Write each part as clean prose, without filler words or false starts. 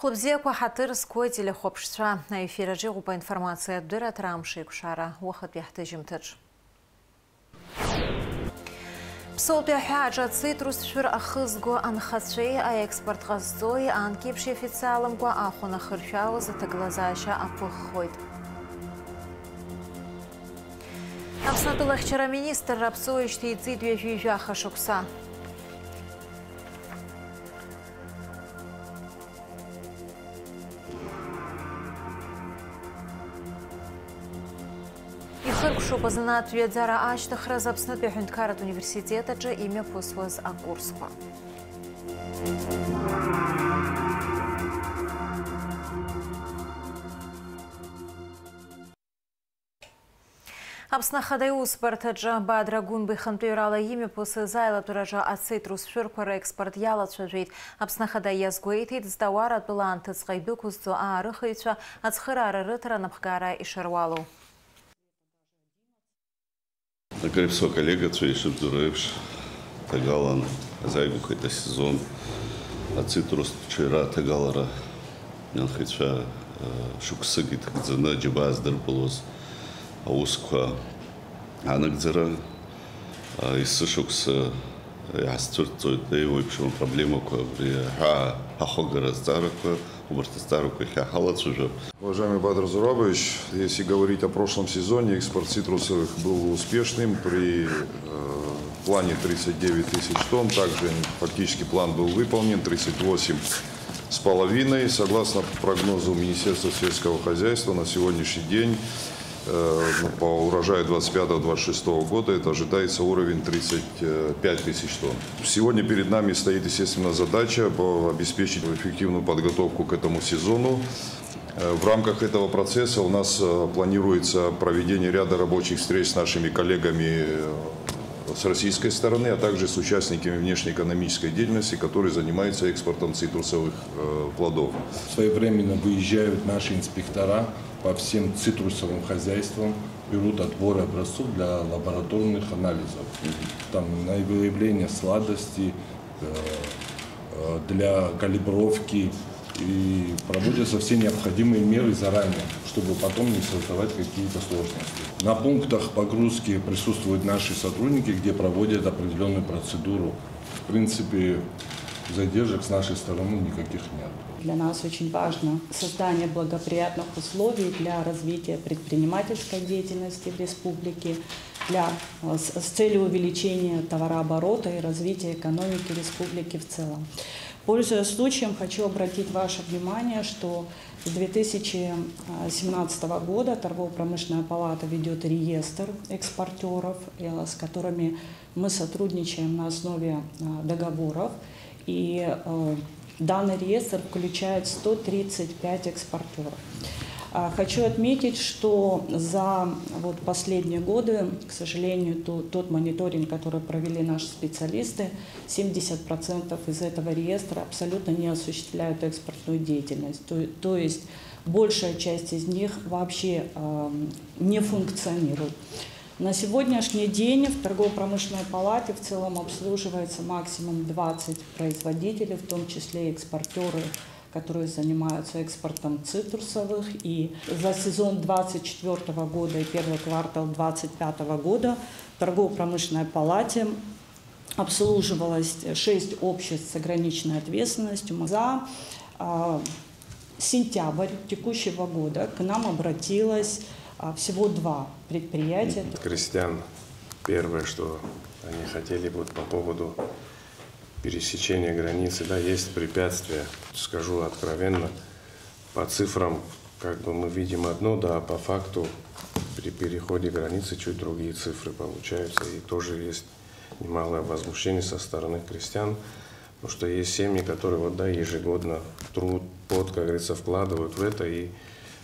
Хлопзеква хатыр скотили хопшца на эфире по информации дыра трамши кушара вахат яхтыжимтыч. Псолт яхаджа цитрус шур ахызго анхацей а экспорт газой анкипши официалом гва ахуна хыршау затаглазаша апыхойд. Абснатылах вчера министр рапсоишти и цидве жижаха шукса. Ихыркшу позанат ведзара аштах разапснат бехунткарат университета же имя посвоз Агурсква. Абснахадаю спартаджа Бадрагун бихантуирала имя после зайла туража ацитрус шурквара экспорт яла чажит. Абснахадай язгуитит сдавара туланты сгайдукузу арыхайча ацхырара рытра напхгара и шарвалу. Накрепсо коллега Цвейшип Дураевш Тагалан зайгу какой-то сезон ацитрус вчера Тагалара нянхайча шуксыгит гдзана джибаз дырбулоз Аусква анагдзера иссышукса ястурцует да его общем проблему квабри ахогара староква уборта староква хахалац уже. Уважаемый Бадр Зурабович, если говорить о прошлом сезоне, экспорт цитрусовых был успешным при плане 39 тысяч тонн. Также фактически план был выполнен 38,5. Согласно прогнозу Министерства сельского хозяйства на сегодняшний день по урожаю 25-26 года это ожидается уровень 35 тысяч тонн. Сегодня перед нами стоит, естественно, задача обеспечить эффективную подготовку к этому сезону. В рамках этого процесса у нас планируется проведение ряда рабочих встреч с нашими коллегами с российской стороны, а также с участниками внешнеэкономической деятельности, которые занимаются экспортом цитрусовых плодов. Своевременно выезжают наши инспектора по всем цитрусовым хозяйствам, берут отбор образцов для лабораторных анализов. Там на выявление сладости, для калибровки, и проводятся все необходимые меры заранее, чтобы потом не создавать какие-то сложности. На пунктах погрузки присутствуют наши сотрудники, где проводят определенную процедуру. В принципе, задержек с нашей стороны никаких нет. Для нас очень важно создание благоприятных условий для развития предпринимательской деятельности в республике, с целью увеличения товарооборота и развития экономики республики в целом. Пользуясь случаем, хочу обратить ваше внимание, что с 2017 года Торгово-промышленная палата ведет реестр экспортеров, с которыми мы сотрудничаем на основе договоров. И данный реестр включает 135 экспортеров. Хочу отметить, что за последние годы, к сожалению, тот мониторинг, который провели наши специалисты, 70% из этого реестра абсолютно не осуществляют экспортную деятельность. То есть большая часть из них вообще не функционирует. На сегодняшний день в Торгово-промышленной палате в целом обслуживается максимум 20 производителей, в том числе экспортеры, которые занимаются экспортом цитрусовых. И за сезон 2024 года и первый квартал 2025 года в Торгово-промышленной палате обслуживалось 6 обществ с ограниченной ответственностью. За сентябрь текущего года к нам обратилось всего 2 предприятия. Крестьян первое, что они хотели по поводу пересечения границы, да, есть препятствия. Скажу откровенно, по цифрам мы видим одно, да, а по факту при переходе границы чуть другие цифры получаются. И тоже есть немалое возмущение со стороны крестьян, потому что есть семьи, которые ежегодно труд, пот, как говорится, вкладывают в это и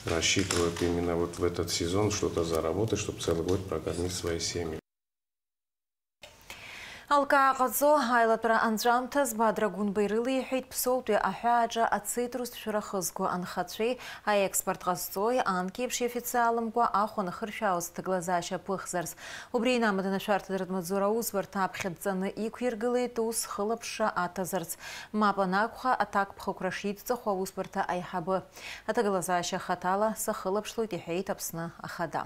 рассчитывают именно в этот сезон что-то заработать, чтобы целый год прокормить свои семьи. Алка ҟаҵо аилатәара анҵәамҭаз Бадра Гәынбеи иҳәеит Ԥсоутәи аҳәааҿы ацитрустә шәарахызго анхацәеи аекспорт ҟазҵои анкеиԥш иофициаламкәа ахә анахыршәаауаз ҭагылазаашьа ԥыхьзарц. Убри инамаданы ашәарҭадаратә маҵзура аусбарҭа аԥхьаҵаны иқәиргылеит ус хылаԥшра аҭазарц. Мап анакәха аҭакԥхықәра шидҵахо аусбарҭа аиҳабы. Аҭагылазаашьа хаҭала сахылаԥшлоит иҳәеит Аԥсны Ахада.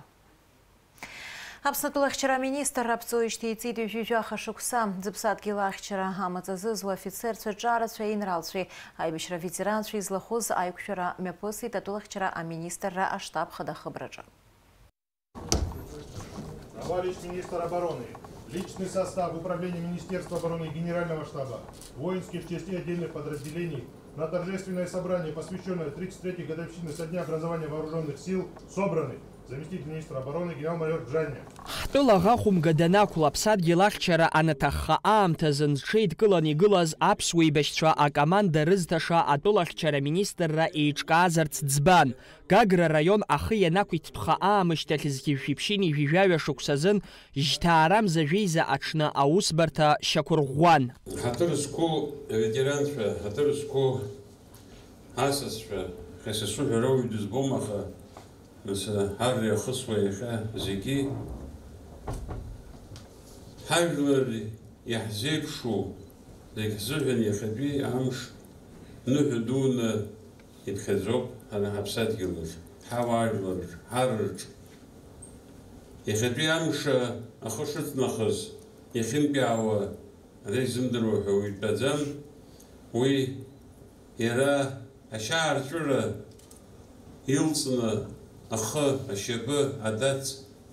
Аԥснытәыла ахьчара аминистр аԥҵоижьҭеи иҵит ҩажәижәаха шықәса зыԥсадгьыл ахьчара амаҵазызуа афицерцәа ҿарацәа аинралцәеи аибашьра ветеранцәа излахәыз аиқәшәара мҩаԥысит атәыла ахьчара аминистрра аштаб хада хыбраҿы. Товарищ министр обороны, личный состав управления Министерства обороны и Генерального штаба, воинских частей отдельных подразделений на торжественное собрание, посвященное 33-й годовщине со дня образования вооруженных сил, собраны. Заместитель министра обороны генерал-майор Бжаня. Ҳтәыла ӷахәымгаданақәла аԥсадгьыл ахьчара анаҭахха аамҭазы зҽеидкыланы игылаз аԥсуа еибашьцәа акоманда рызҭаша атәыла ахьчара аминистрра еиҿкаазарц ӡбан. Гагра раион ахы ианақәиҭтәха аамышьҭахь зқьышәиԥшьыни ижәижәаҩа шықәсазын жьҭаарамза жәеиза аҽны аусбарҭа шьақәырӷәӷәан. Ҳаҭыр зқәу аветеранцәа, ҳаҭыр зқәу асасцәа, хесасуҳәа рауаҩ дызбом, аха ҳар иахысуа иахьа зегьы ҳажәлар иаҳзеиԥшу зегь ҳзыҳәан иахьатәи амш ныҳәа дуны иԥхьаӡоуп ҳара ҳаԥсадгьылаҿ, ҳауаажәларҿ, ҳарраҿ. Иахьатәи амш ахы шыҵнахыз иахьынтәаауа ара изымдыруа ҳәа уаҩ дтәаӡам. Уи иара ашьаарҵәыра илҵны ахы, ашьапы, адац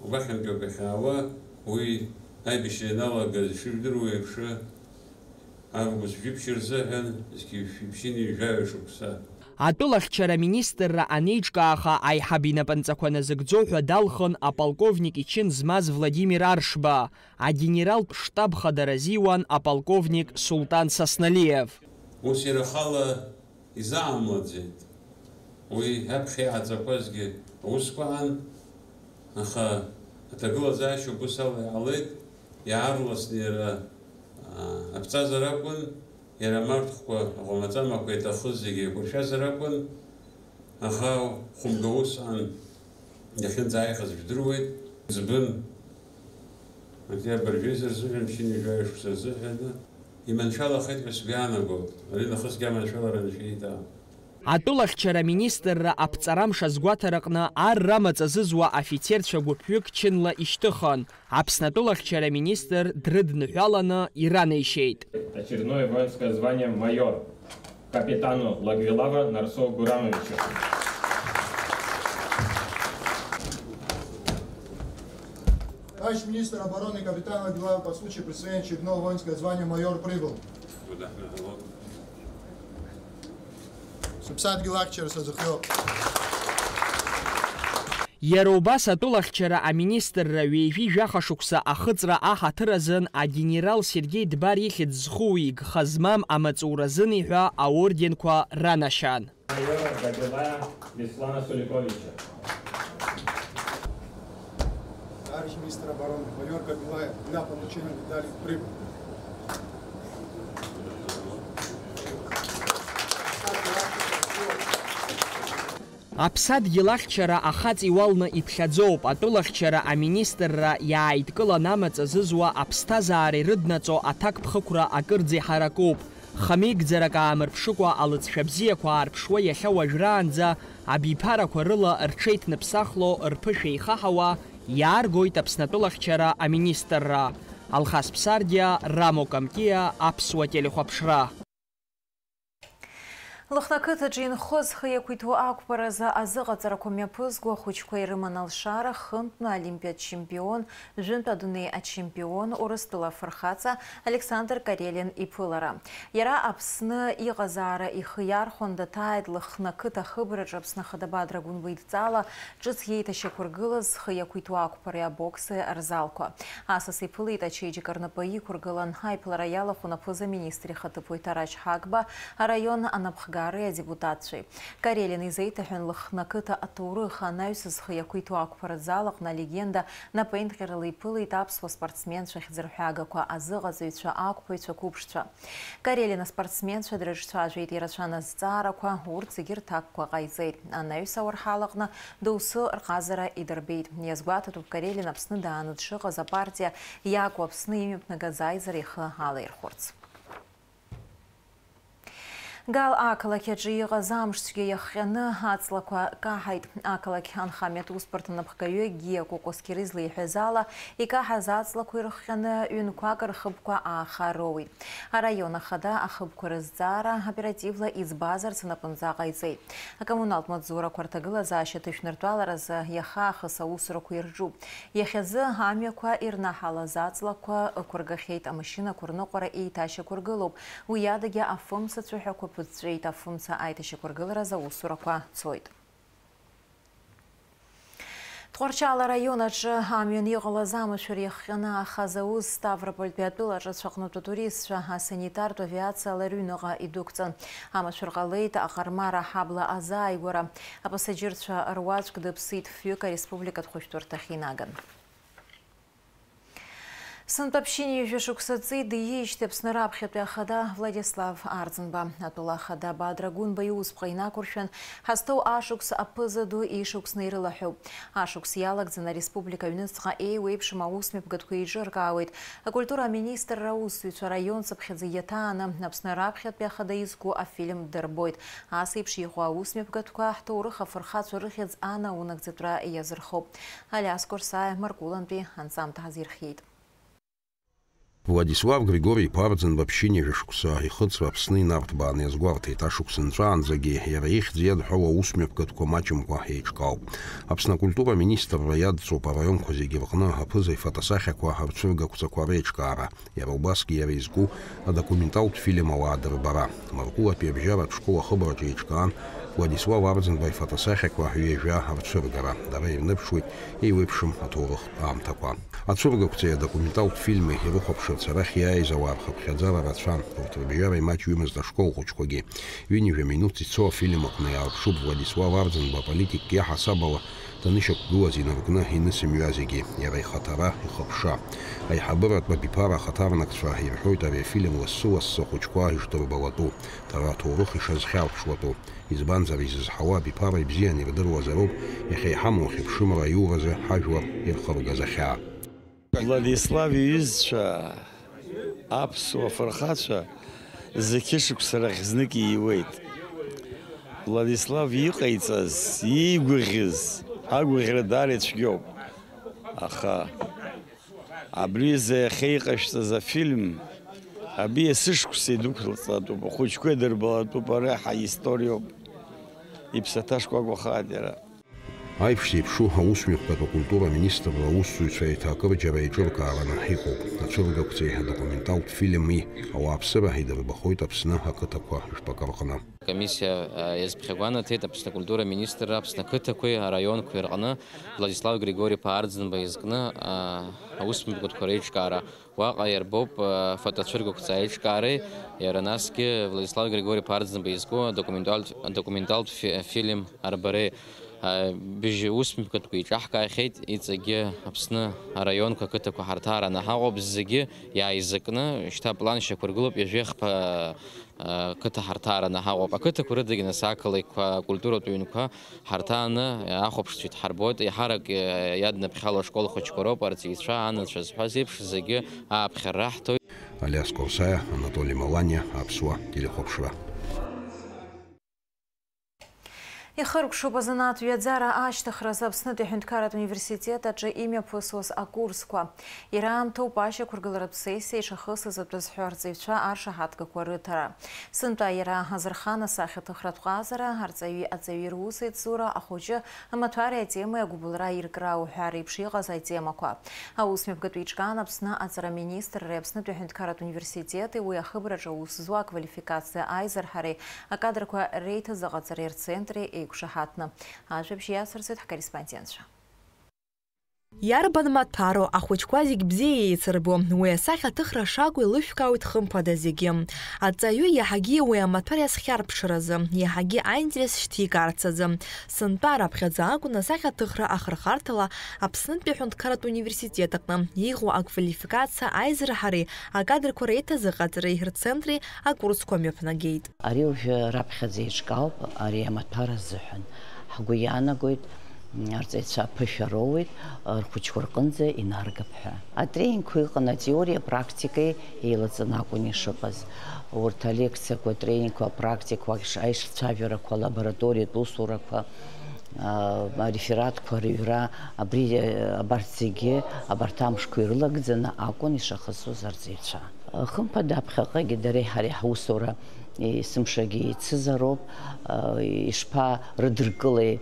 убахьантәоуп иахьаауа, уи аибашьра ианалагаз ишыжәдыруа еиԥш август жәиԥшьа рзыҳәан зқьышәиԥшьыни ижәжәаҩа шықәса. Атәыла ахьчара аминистрра анеиҿкааха аиҳаб инапынҵақәа назыгӡо ҳәа далхын аполковник ичин змаз Владимир Аршба, агенералтә штаб хада разиуан аполковник Султан Сасналиев. Ус иара ахала изаамлаӡеит. Уи аԥхьа иааӡақәазгьы аусқәа аан, аха аҭагылазаашьа ус ала иаалеит, иаарласны иара аԥҵазар акәын, иара амарҭқәа, аҟәамаҵамақәа иҭахыз зегьы еиқәыршәазар акәын, аха хәымга ус аан иахьынӡааихаз жәдыруеит. Ӡбын октиабр жәеиза рзыҳәан, ԥшьыни ижәжәаҩа шықәса рзыҳәан иманшәалахеит ҳәа сгәы иаанагоит. Ари нахысгьы аманшәалара шәеида. Атәыла ахьчара аминистрра аԥҵарамш азгәаҭараҟны арра маҵазызуа афицерцәа гәыԥҩык чынла ишьҭыхон. Аԥсны атәыла ахьчара аминистр дрыдныҳәаланы иранаишьеит. Очередное воинское звание майор капитану Лагвилава Нарсо Гурамовичу. Товарищ министр обороны капитан Лагвилава по случаю присвоения очередного воинского звания майор прибыл. Иара убас атәыла ахьчара аминистрра ҩеижәижәаха шықәса ахыҵра аҳаҭыр азын агенерал Сергей Дбар ихьӡ зху игха змам амаҵуразын иҳәа аорденқәа ранашьан. Майора Габилая Беслана Суликовича. Товарищ министр обороны майор Габилая для получения медали прибыл. Аԥсадгьыл ахьчара ахаҵ иуалны иԥхьаӡоуп. Атәыла ахьчара аминистрра иааидкылан амаҵазызуа аԥсҭазаареи рыднаҵо аҭакԥхықәра акырӡа иҳаракуп. Хамеигӡарак аамырԥшыкәа алыҵшәа бзиақәа аарԥшуа иахьа уажәраанӡа абиԥарақәа рыла рҽеиҭныԥсахло рԥышәа еихаҳауа иааргоит Аԥсны атәыла ахьчара аминистрра. Алхас Ԥсардиа, Рамо Камтиа, Аԥсуа телехәаԥшра. Лыхнақыҭаҿы инхоз хы иақәиҭуа ақәԥаразы азыҟаҵарақәа мҩаԥызго ахәыҷқәа ирыман алшара хынтәны олимпиатә чемпион, жәынтә адунеи ачемпион, Урыстәыла афырхаҵа Александр Карелин иԥылара. Иара Аԥсны иҟазаара ихы иархәон даҭааит Лыхнақыҭа ахыбраҿы Аԥсны Ахада Бадра Гәынбеи идҵала ҿыц иеиҭашьақәыргылаз хы иақәиҭуа ақәԥареи абокси рзалқәа. Асас иԥылеит ачеиџьыка рнапы иқәыргылан аиԥылара иалахәын аԥыза-министр ихаҭыԥуаҩ Тарач Ҳагба, араион анапхга Агари адепутатцәеи. Карелин изеиҭаҳәан Лыхны ақыҭа аҭоурых анаҩсызха иақәиҭу ақәԥараӡа аҟны алегенда напеинҟьарала иԥылеит аԥсуа спортсменцәа хьӡырҳәагақәа, азыҟаҵаҩцәа, ақәԥаҩцәа, қәыԥшцәа. Карелин аспортсменцәа дрыҿцәажәеит ирацәан азҵаарақәа, урҭ зегьы рҭакқәа ҟаиҵеит. Анаҩс ауарҳал аҟны доусы рҟазара идырбеит. Иазгәаҭатәуп Карелин Аԥсны дааны дшыҟаз апартиа иакәу Аԥсны имҩаԥнагаз аизара ихы алаирхәырц. Гал ақалақь аҿы иҟаз амшцәгьа иахҟьаны аҵлақәа каҳаит. Ақалақь анхамҩатә ус-порҭ анапхгаҩы Гиа Кокоскер излеиҳәаз ала, икаҳаз аҵлақәа ирыхҟьаны ҩынқәак рхыбқәа аахароуит. Араион ахада ахыбқәа рызҵаара оперативла иӡбазарц анапынҵа ҟаиҵеит. Акоммуналтә маҵзурақәа рҭагылазаашьа ҭышәныртәаларазы иаха ахыс аусурақәа ирҿуп. Иахьазы амҩақәа ирнаҳалаз аҵлақәа ықәыргахьеит, амашьынақәа рныҟәара еиҭашьақәыргылоуп. Уи адагьы афымца цәаҳәақәа ԥыҵәҵәеит, афымца аиҭашьақәыргылараз аусурақәа цоит. Тҟәарчал араион аҿы амҩан иҟалаз амашәыр иахҟьаны ахаз аус Ставропольтәи атәылаҿы ацәаҟнытә атуристцәа асанитартә авиациала рыҩныҟа идәықәҵан. Амашәыр ҟалеит аҟармара аҳабла азааигәара. Апассаџьырцәа руаӡәк дыԥсит, фҩык ареспубликатә хәышәтәырҭахь инаган. Сынтәаԥшьыни жәашықәса диижьҭеи Аԥсны раԥхьатәи ахада Владислав Арӡынба. Атәыла ахада Бадра Гәынба иусԥҟа инақәыршәан, ҳазҭоу ашықәс аԥыза ду ишықәсны ирылаҳәоуп. Ашықәс иалагӡаны ареспублика аҩныҵҟа еиуеиԥшым аусмҩаԥгатәқәа еиҿыркаауеит. Акультура аминистрра аусзуҩцәа раионцыԥхьаӡа иаҭааны Аԥсны раԥхьатәи ахада изку афильм дырбоит. Ас еиԥш иҟоу аусмҩаԥгатәқәа ҳҭоурых афырхацәа рыхьӡ анаунагӡатәра иазырхоуп. Алиас Курсаев Маркулантәи анҵамҭа ҳазирхиеит. Владислав Григорий Арӡынба ԥшьыни жәашықәса ихыҵра Аԥсны инарҭбааны иазгәарҭеит. Ашықәс нҵәаанӡагьы иара ихьӡ иадҳәауа аусмҩаԥгатәқәа маҷымкәа еиҿкаауп. Аԥсны акультура аминистрра иадҵоуп арайонқәа зегьы рҟны аԥыза ифотосахьақәа рцәыргақәҵақәа реиҿкаара. Иара убасгьы иара изку адокументалтә фильм ауаа дырбара. Маркулатәи абжьаратә школ ахыбраҿы еиҿкаан Владислав Арӡынба ифотосахьақәа ҩажәа рцәыргара. Дара ирныԥшуеит еиуеиԥшым аҭоурых аамҭақәа. Ацәыргақәҵеи адокументалтә фильми ирыхәаԥшырц арахь иааиз ауаа рхыԥхьаӡара рацәан. Урҭ рыбжьара имаҷҩымызт ашкол хәыҷқәагьы. Ҩынҩажәа минуҭ ицо афильм аҟны иаарԥшуп Владислав Арӡынба аполитик иаҳасабала данышьақәгылаз инаркны инысымҩа зегьы, иара ихаҭара, ихыԥша. Аиҳабыратә абиԥара ахаҭарнакцәа ирҳәоит ари афильм лассы-лассы ахәыҷқәа ишдырбалатәу, дара аҭоурых ишазхьарԥшуатәу. Избанзар изызҳауа абиԥара ибзианы ирдыруазароуп иахьа иҳамоу хьыԥшымра аиуразы ҳажәлар ирхыргаз ахьаа. Владислав иҩызцәа, аԥсуа фырхацәа зықьы шықәса рахь знык ииуеит. Владислав иҟаиҵаз, иигәаӷьыз, агәаӷьра даара ицәгьоуп. Аха абриза иахьа иҟашәҵаз афильм абиа сышықәса идәықәлҵатәуп, ахәыҷқәа идырбалатәуп, араҟа аисториоуп. Иԥсаҭа шкәакәахааит иара. Аиԥш зеиԥшу аусмҩаԥгатә акультура аминистрра аусзуҩцәа еиҭакырџьара еиҿыркаараны иҟоуп. Ацәыргақәҵеи адокументалтә фильми ауааԥсыра идырбахоит Аԥсны ақыҭақәа жәпак рҟны. Комиссия иазԥхьагәанаҭеит Аԥсны акультура аминистрра Аԥсны ақыҭақәеи араионқәеи рҟны Владислав Григорий Арӡынба изкны аусмҩаԥгатәқәа реиҿкаара. Уаҟа иарбоуп фотоцәыргақәҵа аиҿкаареи, иара насгьы Владислав Григорий Арӡынба изку адокументалтә фильм арбареи. Быжь усмҩаԥгатәқәа еиҿаҳкаахьеит, иҵегьы Аԥсны араионқәа ақыҭақәа ҳарҭараны ҳаҟоуп, зегьы иааизакны шьҭа план шьақәыргылоуп, ҩажәеихԥа қыҭа ҳарҭараны ҳаҟоуп. Ақыҭақәа рыдагьы нас ақалақьқәа, акультуратә ҩынқәа ҳарҭааны ахәаԥшцәеит ҳарбоит. Иаҳарак иаднаԥхьало ашкол хәыҷқәа роуп, арҵаҩцәа, анацәа зҳәаз еиԥш зегьы ааԥхьара раҳҭоит. Алиас Курсаев, Анатолий Маланиа, Аԥсуа телехәаԥшра. Ихыркәшоуп азанааҭ ҩаӡара ашьҭыхразы Аԥснытәи аҳәынҭқарратә университет аҿы имҩаԥысуаз акурсқәа. Ираамҭоуп ашьақәыргыларатә сессиа ишахысыз атәызҳәа арҵаҩцәа аршаҳаҭгақәа рыҭара. Сынтәа иара Ҳазырхан асахьаҭыхратә ҟазара, арҵаҩи аҵаҩи русеицура, ахәыҷы амаҭәари атемеи агәыбылра иркра уҳәара еиԥш иҟаз атемақәа. Аусмҩаԥгатәи еиҿкаан Аԥсны аҵараминистрреи Аԥснытәи аҳәынҭқарратә университети уи ахыбраҿы аус зуа аквалификациа аизарҳареи акадрқәа реиҭазаҟаҵареи рцентри еиқәшаҳаҭны. Ажәабжь иацырҵеит ҳкорреспондентцәа. Иарбан маҭәароу ахәыҷқәа зегь бзиа еицырбо, уи асахьа аҭыхра шакәу илышәкаауеит хымԥада зегьы. Аҵаҩы иаҳагьы уи амаҭәар иазхьарԥшразы, иаҳагьы аинтерес шьҭикаарц азы. Сынтәа раԥхьаӡа акәын асахьа аҭыхра ахырхарҭала Аԥснытәи аҳәынҭқарратә университет аҟны иӷәӷәа аквалификациа аизырҳареи акадрқәа реиҭазыҟаҵареи рцентри акурсқәа мҩаԥнагеит. Ари уажәы раԥхьаӡа еиҿкаауп, ари амаҭәар азыҳәан. Ҳгәы иаанагоит арҵаҩцәа ԥышәа роуеит рхәыҷқәа рҟынӡа инаргап ҳәа. Атренингқәа ыҟан атеориа практикеи еилаҵаны акәын ишыҟаз. Урҭ алекциақәа, атренингқәа, апрактикақәа, аишцәажәарақәа, алабораториатә усурақәа, арефератқәа рыҩра, абарҭ зегьы абарҭ амшқәа ирылагӡаны акәын ишахысуаз арҵаҩцәа. Хымԥада аԥхьаҟагьы дареи ҳареи ҳусура есымшагьы еицызароуп, ишԥарыдыркылеи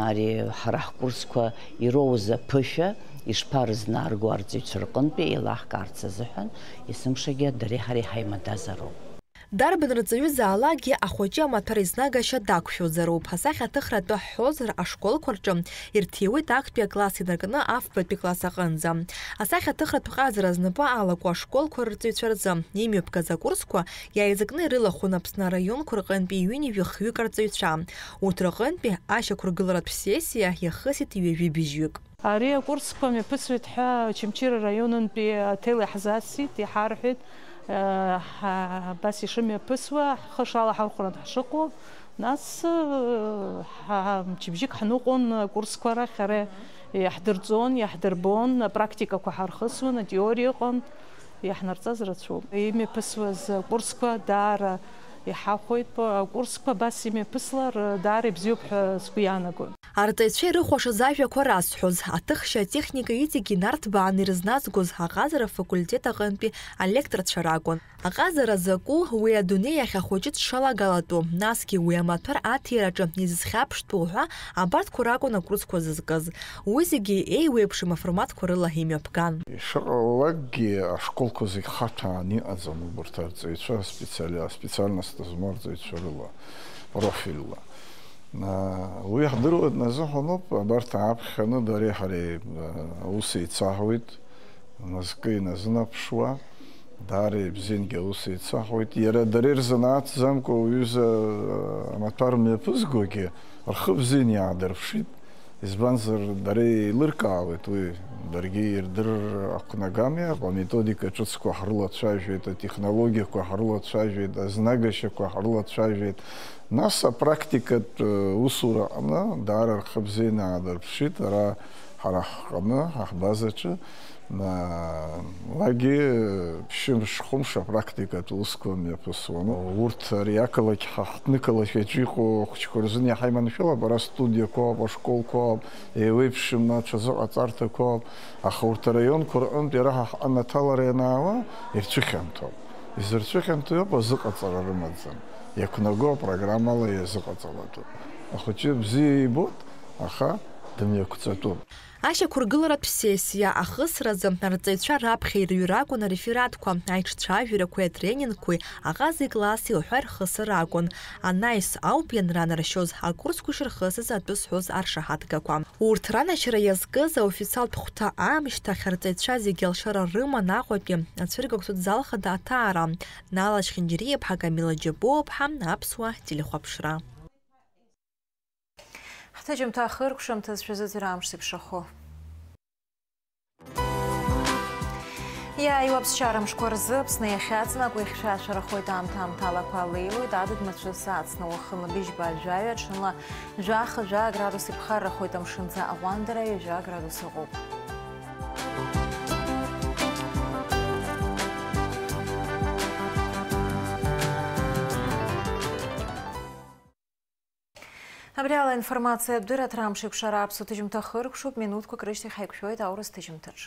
ари ҳара ҳкурсқәа ироуз аԥышәа ишԥарызнаарго арҵаҩцәа рҟынтәи еилаҳкаарц азыҳәан есымшагьы дареи ҳареи ҳаимадазароуп. Дарбан рҵаҩызаалакгьы ахәыҷы амаҭәар изнагашьа дақәшәозароуп. Асахьа аҭыхратәы ҳҳәозар ашколқәа рҿы ирҭиуеит актәи акласс инаркны афбатәи класс аҟынӡа. Асахьа аҭыхратә ҟазара знапы алаку ашколқәа рҵаҩцәа рзы имҩаԥгаз акурсқәа иааизакны ирылахәын Аԥсны араионқәа рҟынтәи ҩынҩажәи-хҩык арҵаҩцәа. Урҭ рҟынтәи ашьақәыргыларатә ссиссиа иахысит ҩажәи-быжьҩык. Ари акурсқәа мҩаԥысуеит ҳәа Очамчыра раионынтәи аҭел иаҳзасит, иҳарҳәеит. Бас ишымҩаԥысуа ҳхы шалаҳархәыраны ҳшыҟоу, нас мчыбжьык ҳныҟәон акурсқәа рахь, ара иаҳдырҵон, иаҳдырбон, апрактикақәа ҳархысуан, атеориа ыҟан, иаҳнарҵаз рацәоуп. Имҩаԥысуаз акурсқәа даара иҳахәоит, акурсқәа абас имҩаԥыслар даара ибзиоуп ҳәа сгәы иаанагоит. Арҵаҩцәа ирыхәашаз ажәақәа расҳәоз, аҭыхшьа атехника иҵегьы инарҭбааны ирызназгоз аҟазара афакультет аҟынтәи алекторцәа ракәын. Аҟазара закәу уи адунеи ахь ахәыҷы дшалагалатәу, насгьы уи амаҭәар аҭираҿы изызхьаԥштәу ҳәа абарҭқәа ракәын акурсқәа зызкыз. Уи зегьы еиуеиԥшым аформатқәа рыла имҩаԥган. Ишыҟалалакгьы ашколқәа зегь хаҭәааны иҟаӡам убарҭ арҵаҩцәа специальността змоу арҵаҩцәа рыла, профильла. Уи иахдыруеит назыҳәаноуп, абарҭ ааԥхьаны дареи ҳареи аус еицаҳауеит, назкы иназынаԥшуа, даара ибзиангьы аус еицаҳауеит. Иара дареи рзанааҭӡамкәа уҩыза амаҭәар мҩаԥызгогьы рхы бзиан иаадырԥшит. Избанзар дареи еилыркаауеит уи, даргьы ирдырыр ақәнагамиа, аметодика ҿыцқәа ҳрылацәажәеит, атехнологиақәа ҳрылацәажәеит, азнагашьақәа ҳрылацәажәеит. Нас апрактикатә усураҟны даара рхы бзиан иаадырԥшит, ара ҳара ҳҟны, ҳаҳбазаҿы, уагьы ԥшьымш-хәымш апрактикатә усқәа мҩаԥысуан. Урҭ ари ақалақь ҳаҳҭнықалақь аҿы иҟоу ахәыҷқәа рзын иаҳаиманшәалап, ара студиақәа ауп, ашколқәа ауп, еиуеиԥшым аҽазыҟаҵарҭақәа ауп, аха урҭ араионқәа рҟынтә иара анаҭалара ианаауа ирцәыхьанҭоуп. Изырцәыхьанҭоу иоуп, азыҟаҵара рымаӡам. Иақәнаго апрограммала иазыҟаҵалатәуп. Ахәыҷы бзиа ибоит, аха дымҩақәҵатәуп. Ашьақәыргыларатә ссиссиа ахысразы арҵаҩцәа раԥхьа ирҩра акәын арефератқәа, аиҿцәажәарақәеи атренингқәеи аҟази класси уҳәа ирхысыр акәын. Анаҩс ауп ианранаршьоз акурсқәа ишырхысыз атәы зҳәоз аршаҳаҭгақәа. Урҭ ранашьара иазкыз аофициалтә хәҭа аамышьҭахь арҵаҩцәа зегьы алшара рыман Аҟәатәи ацәыргақәтә соцзалхада аҭаара. Нала Шхьынџьариаԥҳа, Камила Џьабоуԥҳа, Аԥсуа телехәаԥшра. Ҳҭыџьымҭа ахыркәшамҭазшәа зыӡра амш зеиԥшрахо. Иааиуа аԥсшьарамшқәа рзы Аԥсны иахьаҵанакуа ихьшәашәарахоит аамҭа-аамҭалақәа алеилоит, адыд-мацәыс ацны уахынла-быжьба жәаҩа, ҽынла жәаха-жәа градус иԥхаррахоит, амшынӡа аҟәандара ҩажәа градус ыҟоуп. Абри ала информациа дырат рамшеиқәшара аԥсуа ҭыџьымҭа ахыркәшоуп, минуҭқәак рышьҭахь ҳаиқәшәоит аурыс ҭыџьымҭаҿ.